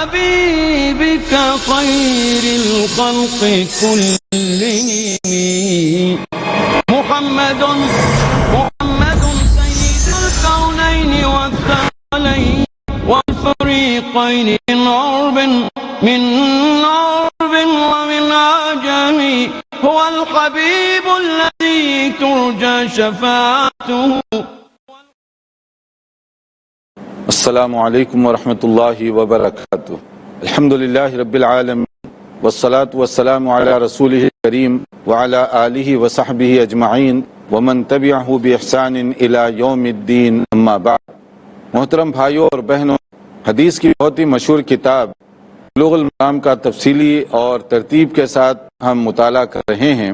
حبيبك خير الخلق كلهم محمد سيد الكونين والثقلين والفريقين من عرب ومن عجم هو الحبيب الذي ترجى شفاعته. السلام علیکم ورحمۃ اللہ وبرکاتہ. الحمد للہ رب العالمین والصلاة والسلام علی رسولہ الکریم وعلی آلہ وصحبہ اجمعین ومن تبعہ بإحسان الی یوم الدین، اما بعد. محترم بھائیوں اور بہنوں، حدیث کی بہت ہی مشہور کتاب بلوغ المرام کا تفصیلی اور ترتیب کے ساتھ ہم مطالعہ کر رہے ہیں.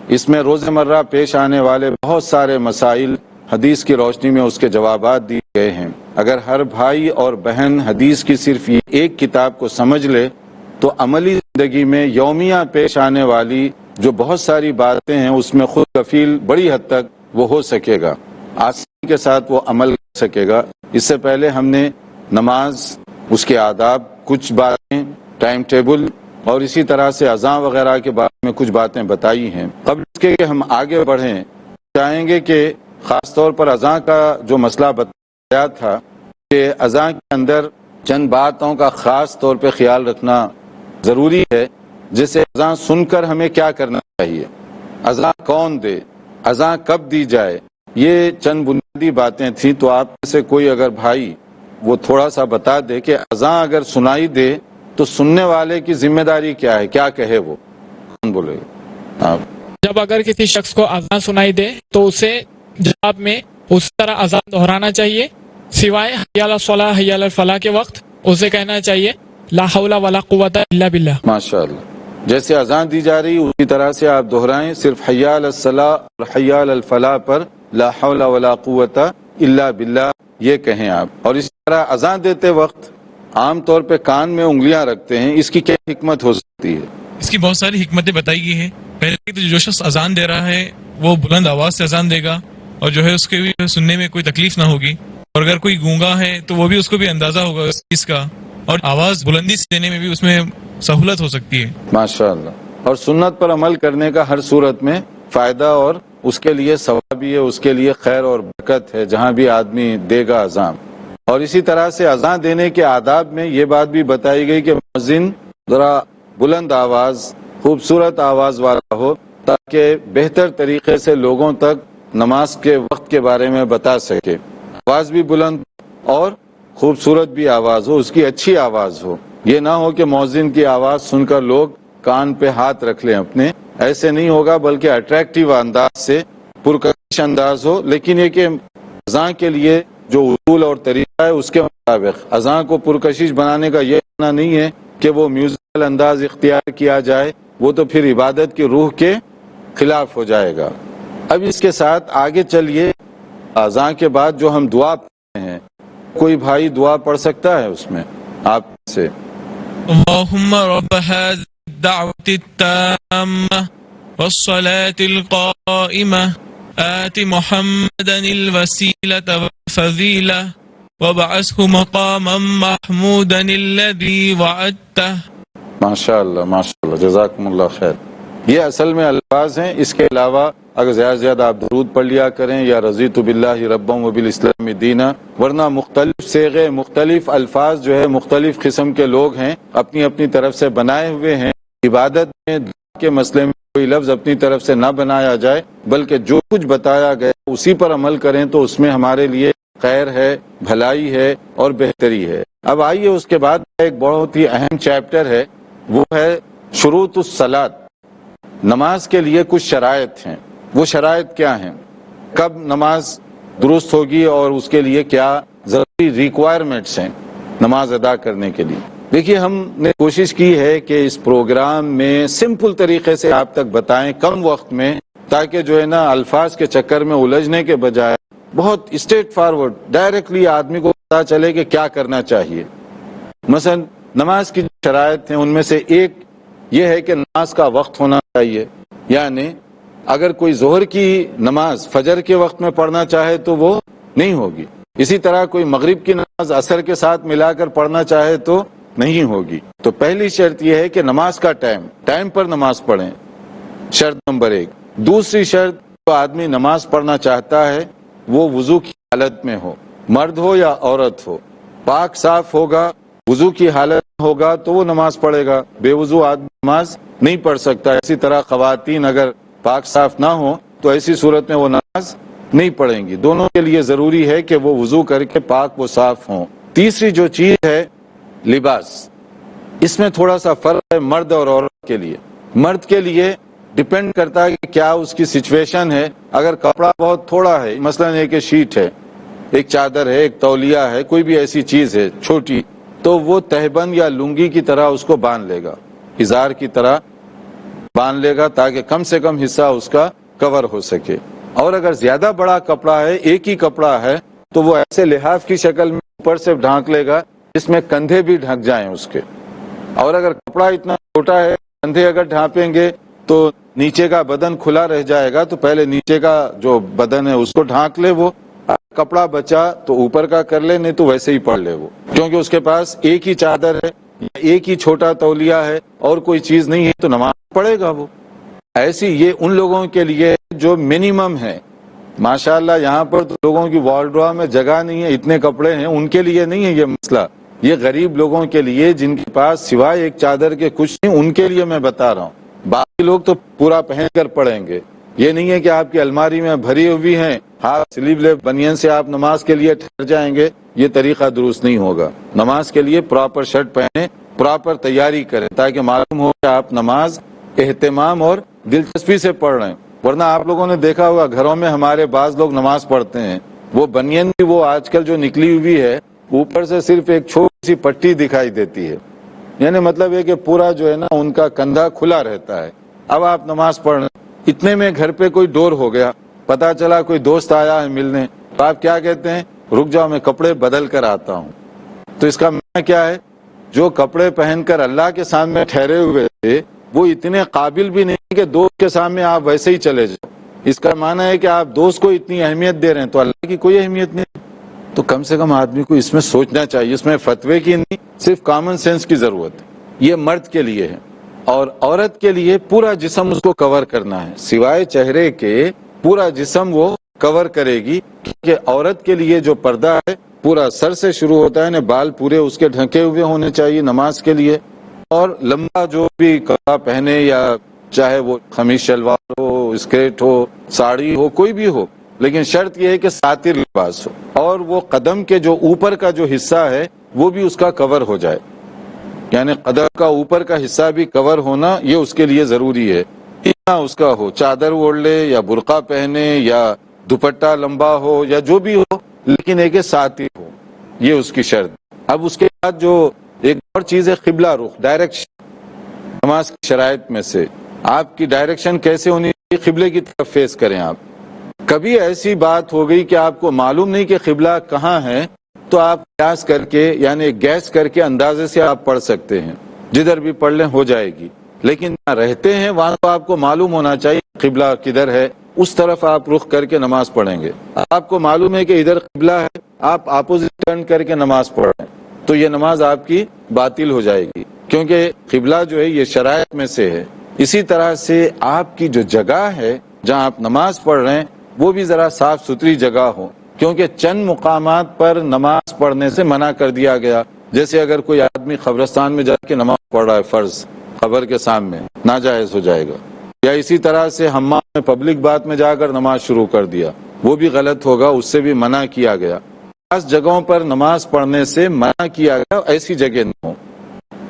اس میں روزمرہ پیش آنے والے بہت سارے مسائل حدیث کی روشنی میں اس کے جوابات دیے گئے ہیں. اگر ہر بھائی اور بہن حدیث کی صرف یہ ایک کتاب کو سمجھ لے تو عملی زندگی میں یومیہ پیش آنے والی جو بہت ساری باتیں ہیں اس میں خود کفیل بڑی حد تک وہ ہو سکے گا، آسانی کے ساتھ وہ عمل کر سکے گا. اس سے پہلے ہم نے نماز، اس کے آداب، کچھ باتیں، ٹائم ٹیبل اور اسی طرح سے اذان وغیرہ کے بارے میں کچھ باتیں بتائی ہیں. قبل اس کے کہ ہم آگے بڑھیں، چاہیں گے کہ خاص طور پر اذان کا جو مسئلہ بتایا تھا کہ اذان کے اندر چند باتوں کا خاص طور پہ خیال رکھنا ضروری ہے. جیسے اذان سن کر ہمیں کیا کرنا چاہیے، اذان کون دے، اذان کب دی جائے، یہ چند بنیادی باتیں تھیں. تو آپ میں سے کوئی اگر بھائی وہ تھوڑا سا بتا دے کہ اذان اگر سنائی دے تو سننے والے کی ذمہ داری کیا ہے، کیا کہے وہ، کون بولے آپ؟ جب اگر کسی شخص کو اذان سنائی دے تو اسے جواب میں اس طرح اذان دہرانا چاہیے، سوائے حی علی الصلاۃ حی علی الفلاح کے وقت اسے کہنا چاہیے لا حول ولا قوت الا باللہ. ماشاء اللہ. جیسے اذان دی جا رہی اسی طرح سے آپ دہرائیں، صرف حی علی الصلاۃ اور حی علی الفلاح پر لا حول ولا قوت الا باللہ یہ کہیں آپ. اور اسی طرح اذان دیتے وقت عام طور پہ کان میں انگلیاں رکھتے ہیں، اس کی کیا حکمت ہو سکتی ہے؟ اس کی بہت ساری حکمتیں بتائی گئی ہیں. پہلے تو جو شخص اذان دے رہا ہے وہ بلند آواز سے اذان دے گا اور جو ہے اس کے بھی سننے میں کوئی تکلیف نہ ہوگی. اور اگر کوئی گونگا ہے تو وہ بھی اس کو بھی اندازہ ہوگا اس چیز کا، اور آواز بلندی سے دینے میں بھی اس میں سہولت ہو سکتی ہے. ماشاء اللہ. اور سنت پر عمل کرنے کا ہر صورت میں فائدہ اور اس کے لیے ثواب بھی ہے، اس کے لیے خیر اور برکت ہے جہاں بھی آدمی دے گا اذان. اور اسی طرح سے اذان دینے کے آداب میں یہ بات بھی بتائی گئی کہ مؤذن ذرا بلند آواز، خوبصورت آواز والا ہو تاکہ بہتر طریقے سے لوگوں تک نماز کے وقت کے بارے میں بتا سکے. آواز بھی بلند اور خوبصورت بھی آواز ہو، اس کی اچھی آواز ہو. یہ نہ ہو کہ مؤذن کی آواز سن کر لوگ کان پہ ہاتھ رکھ لیں اپنے، ایسے نہیں ہوگا، بلکہ اٹریکٹیو انداز سے پرکشش انداز ہو. لیکن یہ کہ اذان کے لیے جو اصول اور طریقہ ہے اس کے مطابق اذان کو پرکشش بنانے کا یہ معنی نہیں ہے کہ وہ میوزیکل انداز اختیار کیا جائے، وہ تو پھر عبادت کی روح کے خلاف ہو جائے گا. اب اس کے ساتھ آگے چلیے. اذان کے بعد جو ہم دعا پڑھتے ہیں، کوئی بھائی دعا پڑھ سکتا ہے اس میں آپ سے؟ اللہم رب هذه الدعوة التامة والصلاة القائمة آت محمدا الوسيلة والفضيلة وابعثه مقاما محمودا الذي وعدته. ماشاء اللہ ماشاء اللہ، جزاکم اللہ خیر. یہ اصل میں الفاظ ہیں. اس کے علاوہ اگر زیادہ سے زیادہ آپ درود پڑھ لیا کریں یا رضیت باللہ ربا وبالاسلام دینا، ورنہ مختلف صیغے، مختلف الفاظ جو ہے مختلف قسم کے لوگ ہیں اپنی اپنی طرف سے بنائے ہوئے ہیں. عبادت میں دعا کے مسئلے میں کوئی لفظ اپنی طرف سے نہ بنایا جائے، بلکہ جو کچھ بتایا گیا اسی پر عمل کریں تو اس میں ہمارے لیے خیر ہے، بھلائی ہے اور بہتری ہے. اب آئیے اس کے بعد ایک بہت ہی اہم چیپٹر ہے، وہ ہے شروط الصلاۃ. نماز کے لیے کچھ شرائط ہیں. وہ شرائط کیا ہیں؟ کب نماز درست ہوگی اور اس کے لیے کیا ضروری ریکوائرمنٹس ہیں نماز ادا کرنے کے لیے. دیکھیے، ہم نے کوشش کی ہے کہ اس پروگرام میں سمپل طریقے سے آپ تک بتائیں کم وقت میں، تاکہ جو ہے نا الفاظ کے چکر میں الجھنے کے بجائے بہت اسٹریٹ فارورڈ ڈائریکٹلی آدمی کو پتا چلے کہ کیا کرنا چاہیے. مثلا نماز کی شرائط ہیں، ان میں سے ایک یہ ہے کہ نماز کا وقت ہونا چاہیے. یعنی اگر کوئی ظہر کی نماز فجر کے وقت میں پڑھنا چاہے تو وہ نہیں ہوگی. اسی طرح کوئی مغرب کی نماز عصر کے ساتھ ملا کر پڑھنا چاہے تو نہیں ہوگی۔ تو پہلی شرط یہ ہے کہ نماز کا ٹائم پر نماز پڑھیں، شرط نمبر 1۔ دوسری شرط، جو آدمی نماز پڑھنا چاہتا ہے وہ وضو کی حالت میں ہو، مرد ہو یا عورت ہو، پاک صاف ہوگا، وضو کی حالت میں ہوگا تو وہ نماز پڑھے گا، بے وضو آدمی نماز نہیں پڑھ سکتا۔ اسی طرح خواتین اگر پاک صاف نہ ہو تو ایسی صورت میں وہ نماز نہیں پڑھیں گی۔ دونوں کے لیے ضروری ہے کہ وہ وضو کر کے پاک و صاف ہوں۔ تیسری جو چیز ہے لباس، اس میں تھوڑا سا فرق ہے مرد اور عورت کے لیے۔ مرد کے لیے ڈیپینڈ کرتا ہے کہ کیا اس کی سچویشن ہے۔ اگر کپڑا بہت تھوڑا ہے، مثلا ایک شیٹ ہے، ایک چادر ہے، ایک تولیہ ہے، کوئی بھی ایسی چیز ہے چھوٹی، تو وہ تہبند یا لنگی کی طرح اس کو باندھ لے گا، ازار کی طرح باندھ لے گا تاکہ کم سے کم حصہ اس کا کور ہو سکے۔ اور اگر زیادہ بڑا کپڑا ہے، ایک ہی کپڑا ہے، تو وہ ایسے لحاف کی شکل میں اوپر سے ڈھانک لے گا جس میں کندھے بھی ڈھک جائیں اس کے۔ اور اگر کپڑا اتنا چھوٹا ہے، کندھے اگر ڈھانپیں گے تو نیچے کا بدن کھلا رہ جائے گا، تو پہلے نیچے کا جو بدن ہے اس کو ڈھانک لے، وہ کپڑا بچا تو اوپر کا کر لے، نہیں تو ویسے ہی پڑھ لے وہ، کیونکہ اس کے پاس ایک ہی چادر ہے، ایک ہی چھوٹا تولیہ ہے اور کوئی چیز نہیں ہے، تو نماز پڑھے گا وہ۔ ایسی یہ ان لوگوں کے لیے جو منیمم ہے۔ ماشاءاللہ یہاں پر تو لوگوں کی وارڈروب میں جگہ نہیں ہے، اتنے کپڑے ہیں، ان کے لیے نہیں ہے یہ مسئلہ، یہ غریب لوگوں کے لیے جن کے پاس سوائے ایک چادر کے کچھ نہیں، ان کے لیے میں بتا رہا ہوں۔ باقی لوگ تو پورا پہن کر پڑھیں گے۔ یہ نہیں ہے کہ آپ کی الماری میں بھری ہوئی ہیں، ہاف سلیو لیس بنین سے آپ نماز کے لیے ٹھہر جائیں گے، یہ طریقہ درست نہیں ہوگا۔ نماز کے لیے پراپر شرٹ پہنے، پراپر تیاری کریں تاکہ معلوم ہو کہ آپ نماز اہتمام اور دلچسپی سے پڑھ رہے ہیں۔ ورنہ آپ لوگوں نے دیکھا ہوگا گھروں میں ہمارے بعض لوگ نماز پڑھتے ہیں، وہ بنین بھی وہ آج کل جو نکلی ہوئی ہے، اوپر سے صرف ایک چھوٹی سی پٹی دکھائی دیتی ہے، یعنی مطلب ہے کہ پورا جو ہے نا ان کا کندھا کھلا رہتا ہے۔ اب آپ نماز پڑھ رہے ہیں، اتنے میں گھر پہ کوئی ڈور ہو گیا، پتا چلا کوئی دوست آیا ہے ملنے، تو آپ کیا کہتے ہیں؟ رک جاؤ میں کپڑے بدل کر آتا ہوں۔ تو اس کا معنی کیا ہے؟ جو کپڑے پہن کر اللہ کے سامنے ٹھہرے ہوئے تھے وہ اتنے قابل بھی نہیں کہ دوست کے سامنے آپ ویسے ہی چلے جاؤ۔ اس کا معنی ہے کہ آپ دوست کو اتنی اہمیت دے رہے ہیں تو اللہ کی کوئی اہمیت نہیں۔ تو کم سے کم آدمی کو اس میں سوچنا چاہیے، اس میں فتوے کی نہیں، صرف کامن سینس کی ضرورت ہے۔ یہ مرد کے لیے ہے، اور عورت کے لیے پورا جسم اس کو کور کرنا ہے، سوائے چہرے کے پورا جسم وہ کور کرے گی، کیونکہ عورت کے لیے جو پردہ ہے پورا سر سے شروع ہوتا ہے نا، بال پورے اس کے ڈھکے ہوئے ہونے چاہیے نماز کے لیے، اور لمبا جو بھی کپڑا پہنے، یا چاہے وہ قمیص شلوار ہو، اسکرٹ ہو، ساڑی ہو، کوئی بھی ہو، لیکن شرط یہ ہے کہ ساتر لباس ہو، اور وہ قدم کے جو اوپر کا جو حصہ ہے وہ بھی اس کا کور ہو جائے، یعنی قدم کا اوپر کا حصہ بھی کور ہونا یہ اس کے لیے ضروری ہے۔ اتنا اس کا ہو، چادر اوڑھ لے یا برقع پہنے یا دوپٹہ لمبا ہو یا جو بھی ہو، لیکن ایک ساتر ہو، یہ اس کی شرط۔ اب اس کے بعد جو ایک اور چیز ہے قبلہ رخ، ڈائریکشن، نماز کی شرائط میں سے آپ کی ڈائریکشن کیسے ہونی چاہیے؟ قبلے کی طرف فیس کریں۔ آپ کبھی ایسی بات ہو گئی کہ آپ کو معلوم نہیں کہ قبلہ کہاں ہے، تو آپ قیاس کر کے یعنی گیس کر کے اندازے سے آپ پڑھ سکتے ہیں، جدھر بھی پڑھ لیں ہو جائے گی، لیکن جہاں رہتے ہیں وہاں تو آپ کو معلوم ہونا چاہیے قبلہ کدھر ہے، اس طرف آپ رخ کر کے نماز پڑھیں گے۔ آپ کو معلوم ہے کہ ادھر قبلہ ہے، آپ اپوزٹ ٹرن کر کے نماز پڑھ رہے ہیں، تو یہ نماز آپ کی باطل ہو جائے گی، کیونکہ قبلہ جو ہے یہ شرائط میں سے ہے۔ اسی طرح سے آپ کی جو جگہ ہے جہاں آپ نماز پڑھ رہے ہیں وہ بھی ذرا صاف ستھری جگہ ہو، کیونکہ چند مقامات پر نماز پڑھنے سے منع کر دیا گیا، جیسے اگر کوئی آدمی قبرستان میں جا کے نماز پڑھ رہا ہے فرض، قبر کے سامنے، ناجائز ہو جائے گا، یا اسی طرح سے حمام میں پبلک بات میں جا کر نماز شروع کر دیا، وہ بھی غلط ہوگا، اس سے بھی منع کیا گیا۔ خاص جگہوں پر نماز پڑھنے سے منع کیا گیا، ایسی جگہ نہ ہو۔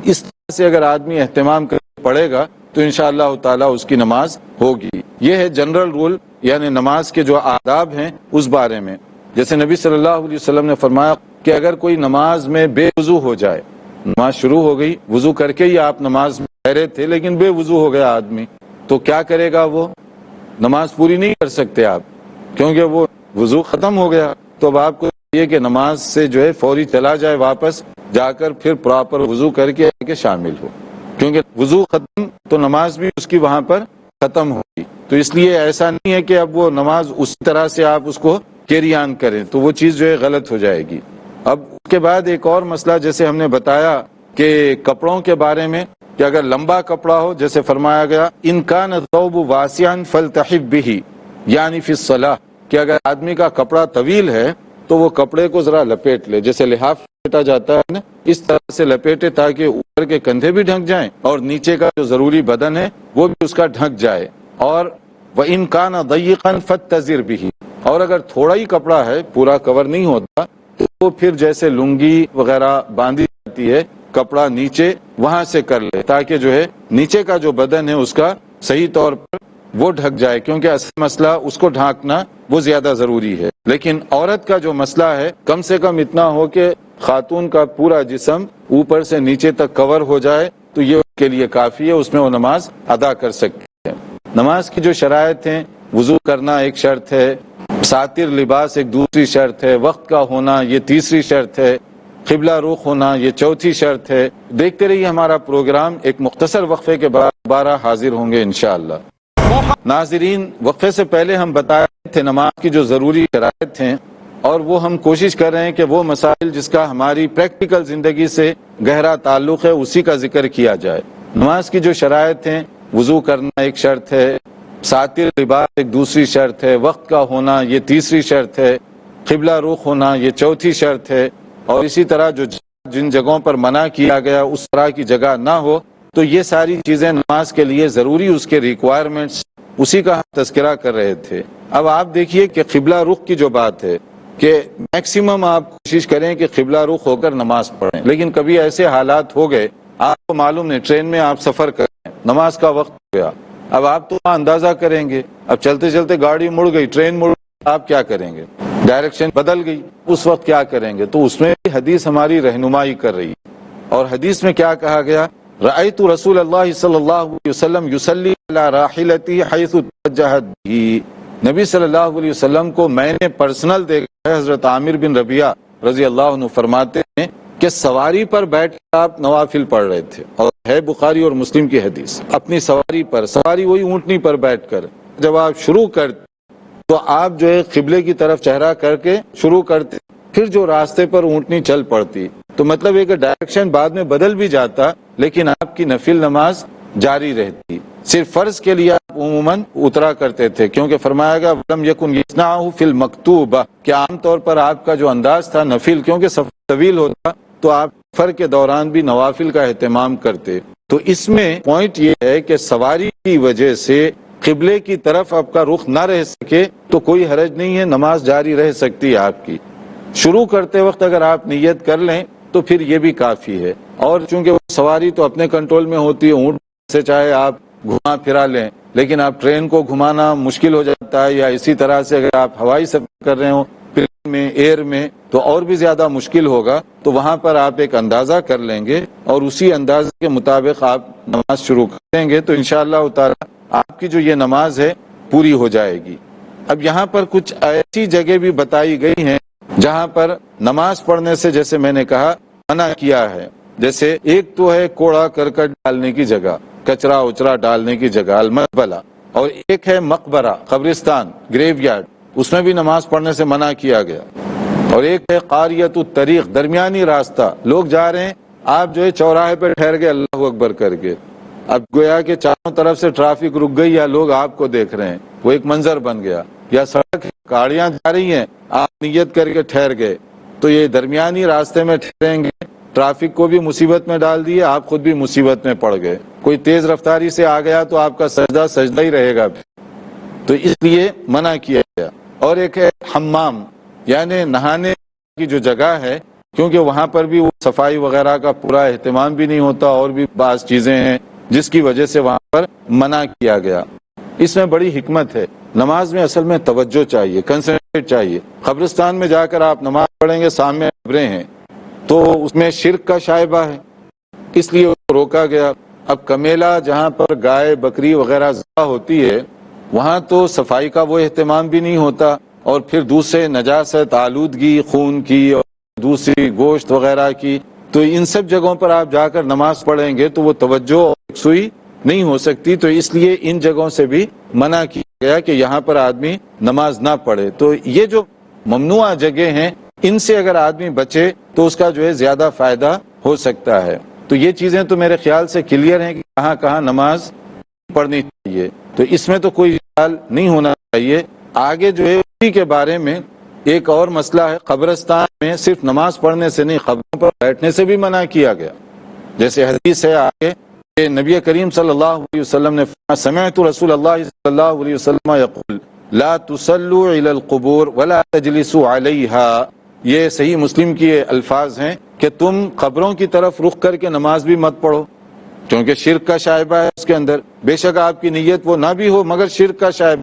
اس طرح سے اگر آدمی اہتمام کر پڑھے گا تو انشاءاللہ تعالی اس کی نماز ہوگی۔ یہ ہے جنرل رول، یعنی نماز کے جو آداب ہیں اس بارے میں۔ جیسے نبی صلی اللہ علیہ وسلم نے فرمایا کہ اگر کوئی نماز میں بے وضو ہو جائے، نماز شروع ہو گئی، وضو کر کے ہی آپ نماز میں ٹھہرے تھے لیکن بے وضو ہو گیا آدمی، تو کیا کرے گا؟ وہ نماز پوری نہیں کر سکتے آپ، کیونکہ وہ وضو ختم ہو گیا۔ تو اب آپ کو یہ کہ نماز سے جو ہے فوری چلا جائے، واپس جا کر پھر پراپر وضو کر کے شامل ہو، کیونکہ وضو ختم تو نماز بھی اس کی وہاں پر ختم ہوگی۔ تو اس لیے ایسا نہیں ہے کہ اب وہ نماز اس طرح سے آپ اس کو کیری آن کریں، تو وہ چیز جو ہے غلط ہو جائے گی۔ اب اس کے بعد ایک اور مسئلہ، جیسے ہم نے بتایا کہ کپڑوں کے بارے میں کہ اگر لمبا کپڑا ہو، جیسے فرمایا گیا ان کان الثوب واسعا فلتحف به، یعنی فی الصلاۃ، کہ اگر آدمی کا کپڑا طویل ہے تو وہ کپڑے کو ذرا لپیٹ لے، جیسے لحاف لپیٹا جاتا ہے نا، اس طرح سے لپیٹے تاکہ اوپر کے کندھے بھی ڈھک جائیں اور نیچے کا جو ضروری بدن ہے وہ بھی اس کا ڈھک جائے۔ اور وَإِن كَانَ ضَيِّقًا فَاتَّزِرْ بِهِ، اور اگر تھوڑا ہی کپڑا ہے، پورا کور نہیں ہوتا، تو وہ پھر جیسے لنگی وغیرہ باندھی جاتی ہے، کپڑا نیچے وہاں سے کر لے تاکہ جو ہے نیچے کا جو بدن ہے اس کا صحیح طور پر وہ ڈھک جائے، کیونکہ اصل مسئلہ اس کو ڈھانکنا وہ زیادہ ضروری ہے۔ لیکن عورت کا جو مسئلہ ہے کم سے کم اتنا ہو کہ خاتون کا پورا جسم اوپر سے نیچے تک کور ہو جائے تو یہ اس کے لیے کافی ہے، اس میں وہ نماز ادا کر سکتی ہے۔ نماز کی جو شرائط ہیں، وضو کرنا ایک شرط ہے، ساتر لباس ایک دوسری شرط ہے، وقت کا ہونا یہ تیسری شرط ہے، قبلہ رخ ہونا یہ چوتھی شرط ہے۔ دیکھتے رہیے ہمارا پروگرام، ایک مختصر وقفے کے بعد دوبارہ حاضر ہوں گے انشاءاللہ۔ ناظرین، وقفے سے پہلے ہم بتائے تھے نماز کی جو ضروری شرائط ہیں، اور وہ ہم کوشش کر رہے ہیں کہ وہ مسائل جس کا ہماری پریکٹیکل زندگی سے گہرا تعلق ہے اسی کا ذکر کیا جائے۔ نماز کی جو شرائط ہیں، وضو کرنا ایک شرط ہے، ساتر لباس ایک دوسری شرط ہے، وقت کا ہونا یہ تیسری شرط ہے، قبلہ رخ ہونا یہ چوتھی شرط ہے، اور اسی طرح جو جن جگہوں پر منع کیا گیا اس طرح کی جگہ نہ ہو، تو یہ ساری چیزیں نماز کے لیے ضروری اس کے ریکوائرمنٹس، اسی کا ہم تذکرہ کر رہے تھے۔ اب آپ دیکھیے کہ قبلہ رخ کی جو بات ہے کہ میکسیمم آپ کوشش کریں کہ قبلہ رخ ہو کر نماز پڑھیں، لیکن کبھی ایسے حالات ہو گئے، آپ کو معلوم نہیں، ٹرین میں آپ سفر کر رہے ہیں، نماز کا وقت ہو گیا، اب آپ تو اندازہ کریں گے، اب چلتے چلتے گاڑی مڑ گئی، ٹرین مڑ گئی، آپ کیا کریں گے؟ ڈائریکشن بدل گئی، اس وقت کیا کریں گے؟ تو اس میں بھی حدیث ہماری رہنمائی کر رہی ہے، اور حدیث میں کیا کہا گیا؟ رأیت رسول اللہ صلی اللہ علیہ وسلم یصلی علی راحلتی حیث توجہت بہ، نبی صلی اللہ علیہ وسلم کو میں نے پرسنل دیکھا ہے، حضرت عامر بن ربیعہ رضی اللہ عنہ فرماتے ہیں کہ سواری پر بیٹھ کر آپ نوافل پڑھ رہے تھے، اور ہے بخاری اور مسلم کی حدیث، اپنی سواری پر، سواری وہی اونٹنی پر بیٹھ کر جب آپ شروع کرتے تو آپ جو ہے قبلے کی طرف چہرہ کر کے شروع کرتے، پھر جو راستے پر اونٹنی چل پڑتی، تو مطلب یہ کہ ڈائریکشن بعد میں بدل بھی جاتا لیکن آپ کی نفل نماز جاری رہتی۔ صرف فرض کے لیے آپ عموماً اترا کرتے تھے، کیونکہ فرمایا گیا وَلَمْ يَكُنْ يَصْنَعُهُ فِي الْمَكْتُوبَةِ، کہ عام طور پر آپ کا جو انداز تھا نفل، کیونکہ سفر طویل ہوتا تو آپ سفر کے دوران بھی نوافل کا اہتمام کرتے۔ تو اس میں پوائنٹ یہ ہے کہ سواری کی وجہ سے قبلے کی طرف آپ کا رخ نہ رہ سکے تو کوئی حرج نہیں ہے، نماز جاری رہ سکتی ہے آپ کی۔ شروع کرتے وقت اگر آپ نیت کر لیں تو پھر یہ بھی کافی ہے، اور چونکہ وہ سواری تو اپنے کنٹرول میں ہوتی ہے، اونٹ سے چاہے آپ گھما پھرا لیں، لیکن آپ ٹرین کو گھمانا مشکل ہو جاتا ہے، یا اسی طرح سے اگر آپ ہوائی سفر کر رہے ہوں پلین میں، ایئر میں، تو اور بھی زیادہ مشکل ہوگا، تو وہاں پر آپ ایک اندازہ کر لیں گے اور اسی اندازے کے مطابق آپ نماز شروع کریں گے تو انشاءاللہ تعالی آپ کی جو یہ نماز ہے پوری ہو جائے گی۔ اب یہاں پر کچھ ایسی جگہ بھی بتائی گئی ہیں جہاں پر نماز پڑھنے سے، جیسے میں نے کہا، منع کیا ہے، جیسے ایک تو ہے کوڑا کرکٹ ڈالنے کی جگہ، کچرا اچرا ڈالنے کی جگہ، المزبلہ، اور ایک ہے مقبرہ، قبرستان، گریو یارڈ، اس میں بھی نماز پڑھنے سے منع کیا گیا، اور ایک ہے قاریۃ الطریق، درمیانی راستہ، لوگ جا رہے ہیں، آپ جو ہے چوراہے پہ ٹھہر گئے اللہ اکبر کر کے، اب گویا کہ چاروں طرف سے ٹریفک رک گئی یا لوگ آپ کو دیکھ رہے ہیں، وہ ایک منظر بن گیا، یا سڑک گاڑیاں جا رہی ہیں، آپ نیت کر کے ٹھہر گئے، تو یہ درمیانی راستے میں ٹھہریں گے، ٹریفک کو بھی مصیبت میں ڈال دیے، آپ خود بھی مصیبت میں پڑ گئے، کوئی تیز رفتاری سے آ گیا تو آپ کا سجدہ سجدہ ہی رہے گا، تو اس لیے منع کیا گیا۔ اور ایک ہے حمام، یعنی نہانے کی جو جگہ ہے، کیونکہ وہاں پر بھی وہ صفائی وغیرہ کا پورا اہتمام بھی نہیں ہوتا، اور بھی بعض چیزیں ہیں جس کی وجہ سے وہاں پر منع کیا گیا۔ اس میں بڑی حکمت ہے، نماز میں اصل میں توجہ چاہیے، کنسنٹریٹ چاہیے۔ قبرستان میں جا کر آپ نماز پڑھیں گے، سامنے قبریں ہیں تو اس میں شرک کا شائبہ ہے، اس لیے روکا گیا۔ اب کمیلا جہاں پر گائے بکری وغیرہ ذبح ہوتی ہے وہاں تو صفائی کا وہ اہتمام بھی نہیں ہوتا، اور پھر دوسرے نجاست، آلودگی خون کی اور دوسری گوشت وغیرہ کی، تو ان سب جگہوں پر آپ جا کر نماز پڑھیں گے تو وہ توجہ اور یکسوئی نہیں ہو سکتی، تو اس لیے ان جگہوں سے بھی منع کیا گیا کہ یہاں پر آدمی نماز نہ پڑھے۔ تو یہ جو ممنوع جگہ ہیں ان سے اگر آدمی بچے تو اس کا جو ہے زیادہ فائدہ ہو سکتا ہے۔ تو یہ چیزیں تو میرے خیال سے کلیئر ہیں کہ کہاں کہاں نماز پڑھنی چاہیے، تو اس میں تو کوئی خیال نہیں ہونا چاہیے۔ آگے جو ہے اسی کے بارے میں ایک اور مسئلہ ہے، قبرستان میں صرف نماز پڑھنے سے نہیں، قبروں پر بیٹھنے سے بھی منع کیا گیا۔ جیسے حدیث ہے آگے کہ نبی کریم صلی اللہ علیہ وسلم نے فرمایا، سمعت رسول اللہ صلی اللہ علیہ وسلم یقول لا تصلوا علی القبور ولا تجلسوا علیہا۔ یہ صحیح مسلم کی الفاظ ہیں کہ تم قبروں کی طرف رخ کر کے نماز بھی مت پڑھو، کیونکہ شرک کا شائبہ ہے اس کے اندر، بے شک آپ کی نیت وہ نہ بھی ہو مگر شرک کا شائبہ۔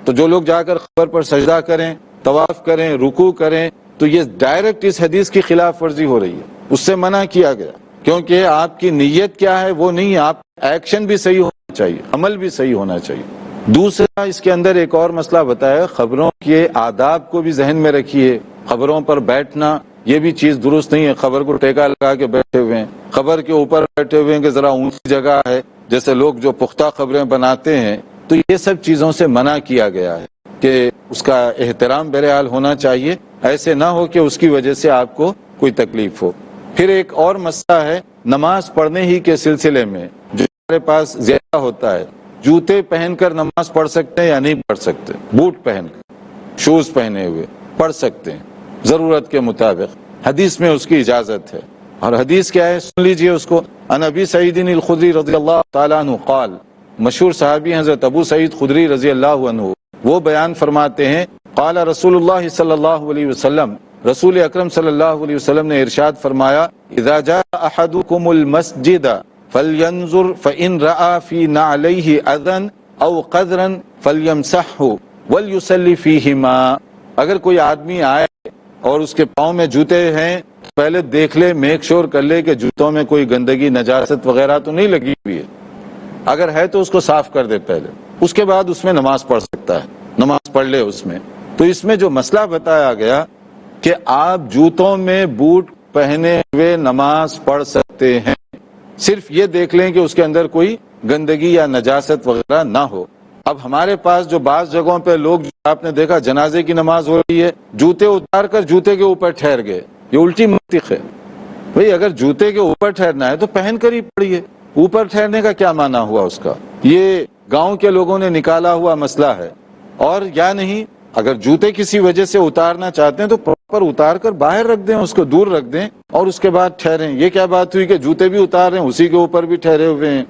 تو جو لوگ جا کر قبر پر سجدہ کریں، طواف کریں، رکوع کریں، تو یہ ڈائریکٹ اس حدیث کی خلاف ورزی ہو رہی ہے، اس سے منع کیا گیا، کیونکہ آپ کی نیت کیا ہے وہ نہیں، آپ ایکشن بھی صحیح ہونا چاہیے، عمل بھی صحیح ہونا چاہیے۔ دوسرا اس کے اندر ایک اور مسئلہ بتایا، خبروں کے آداب کو بھی ذہن میں رکھیے۔ خبروں پر بیٹھنا یہ بھی چیز درست نہیں ہے، خبر کو ٹیکا لگا کے بیٹھے ہوئے ہیں، خبر کے اوپر بیٹھے ہوئے ہیں کہ ذرا اونچی جگہ ہے، جیسے لوگ جو پختہ خبریں بناتے ہیں، تو یہ سب چیزوں سے منع کیا گیا ہے کہ اس کا احترام بہرحال ہونا چاہیے، ایسے نہ ہو کہ اس کی وجہ سے آپ کو کوئی تکلیف ہو۔ پھر ایک اور مسئلہ ہے نماز پڑھنے ہی کے سلسلے میں، جو ہمارے پاس زیادہ ہوتا ہے، جوتے پہن کر نماز پڑھ سکتے ہیں یا نہیں پڑھ سکتے؟ بوٹ پہن کر، شوز پہنے ہوئے پڑھ سکتے ہیں ضرورت کے مطابق، حدیث میں اس کی اجازت ہے۔ اور حدیث کیا ہے سن لیجئے اس کو، عن ابی سعید الخدری رضی اللہ تعالیٰ عنہ قال، مشہور صحابی حضرت ابو سعید خدری رضی اللہ عنہ وہ بیان فرماتے ہیں، قال رسول اللہ صلی اللہ علیہ وسلم، رسول اکرم صلی اللہ علیہ وسلم نے ارشاد فرمایا، اذا جاء احدکم المسجد فلینظر فإن رأى في نعلیہ اذى او قدرا فلیمسحہ ولیصلی فیہما۔ اگر کوئی آدمی آئے اور اس کے پاؤں میں جوتے ہیں، پہلے دیکھ لے، میک شور کر لے کہ جوتوں میں کوئی گندگی نجاست وغیرہ تو نہیں لگی ہوئی ہے، اگر ہے تو اس کو صاف کر دے پہلے، اس کے بعد اس میں نماز پڑھ سکتا ہے، نماز پڑھ لے اس میں۔ تو اس میں جو مسئلہ بتایا گیا کہ آپ جوتوں میں بوٹ پہنے ہوئے نماز پڑھ سکتے ہیں، صرف یہ دیکھ لیں کہ اس کے اندر کوئی گندگی یا نجاست وغیرہ نہ ہو۔ اب ہمارے پاس جو بعض جگہوں پہ لوگ، آپ نے دیکھا جنازے کی نماز ہو رہی ہے، جوتے اتار کر جوتے کے اوپر ٹھہر گئے، یہ الٹی منطق ہے۔ بھئی اگر جوتے کے اوپر ٹھہرنا ہے تو پہن کر ہی پڑھیے، اوپر ٹھہرنے کا کیا معنی ہوا اس کا؟ یہ گاؤں کے لوگوں نے نکالا ہوا مسئلہ ہے۔ اور یا نہیں، اگر جوتے کسی وجہ سے اتارنا چاہتے ہیں تو پراپر اتار کر باہر رکھ دیں، اس کو دور رکھ دیں اور اس کے بعد ٹھہریں۔ یہ کیا بات ہوئی کہ جوتے بھی اتار رہے ہیں، اسی کے اوپر بھی ٹھہرے ہوئے ہیں؟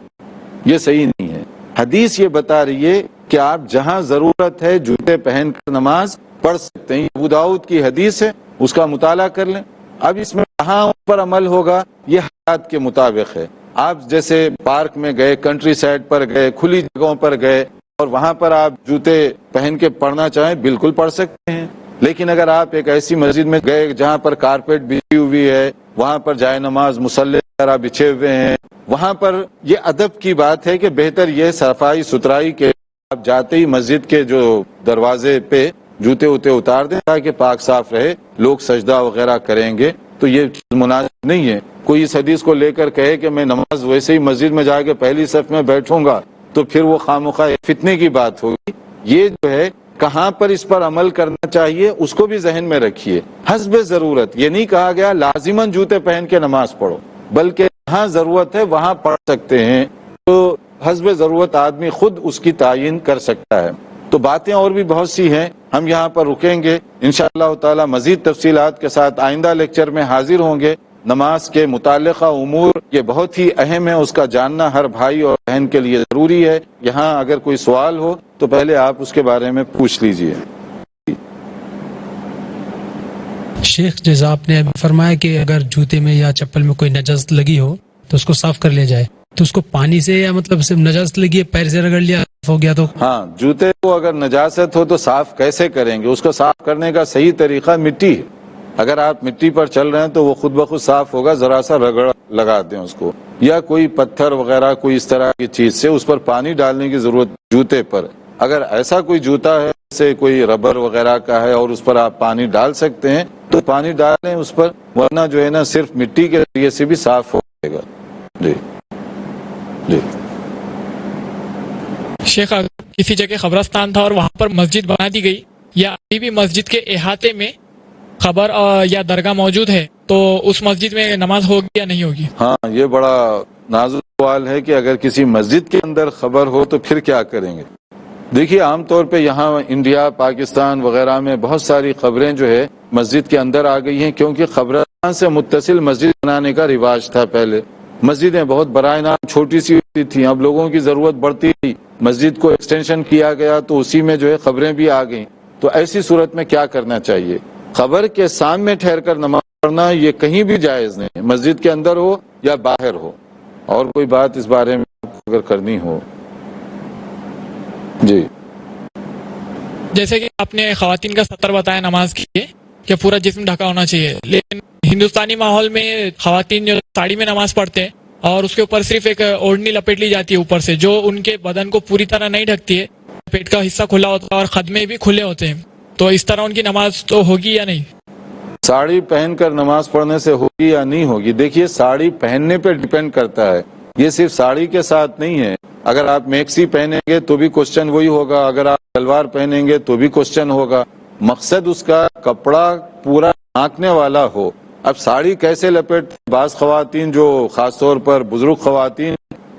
یہ صحیح نہیں ہے۔ حدیث یہ بتا رہی ہے کہ آپ جہاں ضرورت ہے جوتے پہن کر نماز پڑھ سکتے ہیں۔ ابو داؤد کی حدیث ہے، اس کا مطالعہ کر لیں۔ اب اس میں کہاں پر عمل ہوگا، یہ حالات کے مطابق ہے۔ آپ جیسے پارک میں گئے، کنٹری سائڈ پر گئے، کھلی جگہوں پر گئے اور وہاں پر آپ جوتے پہن کے پڑھنا چاہیں، بالکل پڑھ سکتے ہیں۔ لیکن اگر آپ ایک ایسی مسجد میں گئے جہاں پر کارپیٹ بچھی ہوئی ہے، وہاں پر جائے نماز مصلی وغیرہ بچھے ہوئے ہیں، وہاں پر یہ ادب کی بات ہے کہ بہتر یہ صفائی ستھرائی کے آپ جاتے ہی مسجد کے جو دروازے پہ جوتے ہوتے اتار دیں تاکہ پاک صاف رہے، لوگ سجدہ وغیرہ کریں گے، تو یہ مناسب نہیں ہے۔ کوئی اس حدیث کو لے کر کہے کہ میں نماز ویسے ہی مسجد میں جا کے پہلی صف میں بیٹھوں گا، تو پھر وہ خامخواہ فتنے کی بات ہوگی۔ یہ جو ہے کہاں پر اس پر عمل کرنا چاہیے اس کو بھی ذہن میں رکھیے، حسب ضرورت۔ یہ نہیں کہا گیا لازماً جوتے پہن کے نماز پڑھو، بلکہ جہاں ضرورت ہے وہاں پڑھ سکتے ہیں، تو حسب ضرورت آدمی خود اس کی تعین کر سکتا ہے۔ تو باتیں اور بھی بہت سی ہیں، ہم یہاں پر رکیں گے، انشاءاللہ تعالی مزید تفصیلات کے ساتھ آئندہ لیکچر میں حاضر ہوں گے۔ نماز کے متعلقہ امور یہ بہت ہی اہم ہے، اس کا جاننا ہر بھائی اور بہن کے لیے ضروری ہے۔ یہاں اگر کوئی سوال ہو تو پہلے آپ اس کے بارے میں پوچھ لیجئے۔ شیخ جیسا آپ نے ابھی فرمایا کہ اگر جوتے میں یا چپل میں کوئی نجاست لگی ہو تو اس کو صاف کر لیا جائے، تو اس کو پانی سے یا مطلب صرف نجاست لگی ہے پیر سے رگڑ لیا ہو گیا تو؟ ہاں، جوتے کو اگر نجاست ہو تو صاف کیسے کریں گے؟ اس کو صاف کرنے کا صحیح طریقہ مٹی ہے۔ اگر آپ مٹی پر چل رہے ہیں تو وہ خود بخود صاف ہوگا، ذرا سا رگڑ لگا دیں اس کو، یا کوئی پتھر وغیرہ کوئی اس طرح کی چیز سے اس پر پانی ڈالنے کی ضرورت جوتے پر۔ اگر ایسا کوئی جوتا ہے جیسے کوئی ربر وغیرہ کا ہے اور اس پر آپ پانی ڈال سکتے ہیں تو پانی ڈالیں اس پر، ورنہ جو ہے نا صرف مٹی کے ذریعے سے بھی صاف ہو جائے گا۔ جی جی شیخ، اگر کسی جگہ قبرستان تھا اور وہاں پر مسجد بنا دی گئی، یا ابھی بھی مسجد کے احاطے میں قبر یا درگاہ موجود ہے، تو اس مسجد میں نماز ہوگی یا نہیں ہوگی؟ ہاں، یہ بڑا نازک سوال ہے کہ اگر کسی مسجد کے اندر خبر ہو تو پھر کیا کریں گے. دیکھیے، عام طور پہ یہاں انڈیا، پاکستان وغیرہ میں بہت ساری خبریں جو ہے مسجد کے اندر آ گئی ہیں، کیونکہ خبرستان سے متصل مسجد بنانے کا رواج تھا. پہلے مسجدیں بہت برائے نام چھوٹی سی ہوتی تھیں، اب لوگوں کی ضرورت بڑھتی تھی، مسجد کو ایکسٹینشن کیا گیا تو اسی میں جو ہے خبریں بھی آ گئیں. تو ایسی صورت میں کیا کرنا چاہیے؟ خبر کے سامنے ٹھہر کر نماز پڑھنا یہ کہیں بھی جائز نہیں، مسجد کے اندر ہو یا باہر ہو. اور کوئی بات اس بارے میں اگر کرنی ہو؟ جی. جیسے کہ آپ نے خواتین کا سطر بتایا نماز کے لیے کہ پورا جسم ڈھکا ہونا چاہیے، لیکن ہندوستانی ماحول میں خواتین جو ساڑی میں نماز پڑھتے ہیں اور اس کے اوپر صرف ایک اوڑھنی لپیٹ لی جاتی ہے اوپر سے، جو ان کے بدن کو پوری طرح نہیں ڈھکتی ہے، پیٹ کا حصہ کھلا ہوتا ہے اور خدمے بھی کھلے ہوتے ہیں. تو اس طرح ان کی نماز تو ہوگی یا نہیں؟ ساڑی پہن کر نماز پڑھنے سے ہوگی یا نہیں ہوگی؟ دیکھیے، ساڑی پہننے پہ ڈیپینڈ کرتا ہے، یہ صرف ساڑی کے ساتھ نہیں ہے. اگر آپ میکسی پہنیں گے تو بھی کوشچن وہی ہوگا، اگر آپ شلوار پہنیں گے تو بھی کوشچن ہوگا. مقصد اس کا کپڑا پورا ڈھانکنے والا ہو. اب ساڑی کیسے لپیٹتے؟ بعض خواتین جو خاص طور پر بزرگ خواتین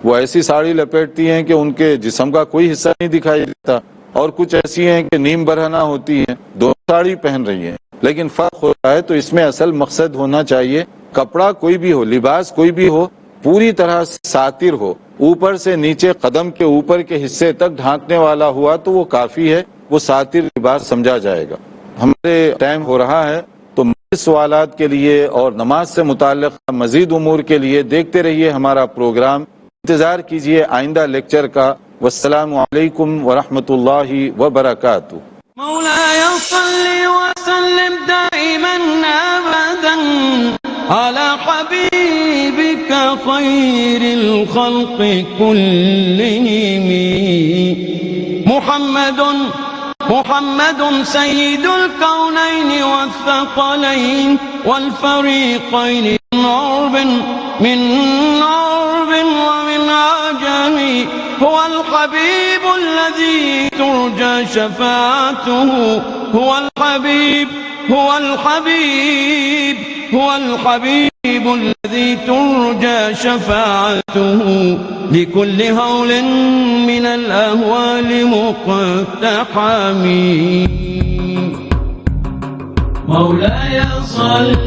وہ ایسی ساڑی لپیٹتی ہیں کہ ان کے جسم کا کوئی حصہ نہیں دکھائی دیتا، اور کچھ ایسی ہیں کہ نیم برہنہ ہوتی ہیں. دونوں ساڑی پہن رہی ہیں لیکن فرق ہوتا ہے. تو اس میں اصل مقصد ہونا چاہیے کپڑا کوئی بھی ہو، لباس کوئی بھی ہو، پوری طرح سے ساتر ہو، اوپر سے نیچے قدم کے اوپر کے حصے تک ڈھانکنے والا ہوا تو وہ کافی ہے، وہ ساتر لباس سمجھا جائے گا. ہمارے ٹائم ہو رہا ہے، تو مزید سوالات کے لیے اور نماز سے متعلق مزید امور کے لیے دیکھتے رہیے ہمارا پروگرام. انتظار کیجیے آئندہ لیکچر کا. والسلام علیکم ورحمۃ اللہ وبرکاتہ. مولاي صل وسلم دائما أبدا على حبيبك خير الخلق كلهم محمد سيد الكونين والثقلين والفريقين من عرب ومن عجم هو الحبيب الذي ترجى شفاعته هو الحبيب الذي ترجى شفاعته لكل هول من الأهوال مقتحم. مولاي صل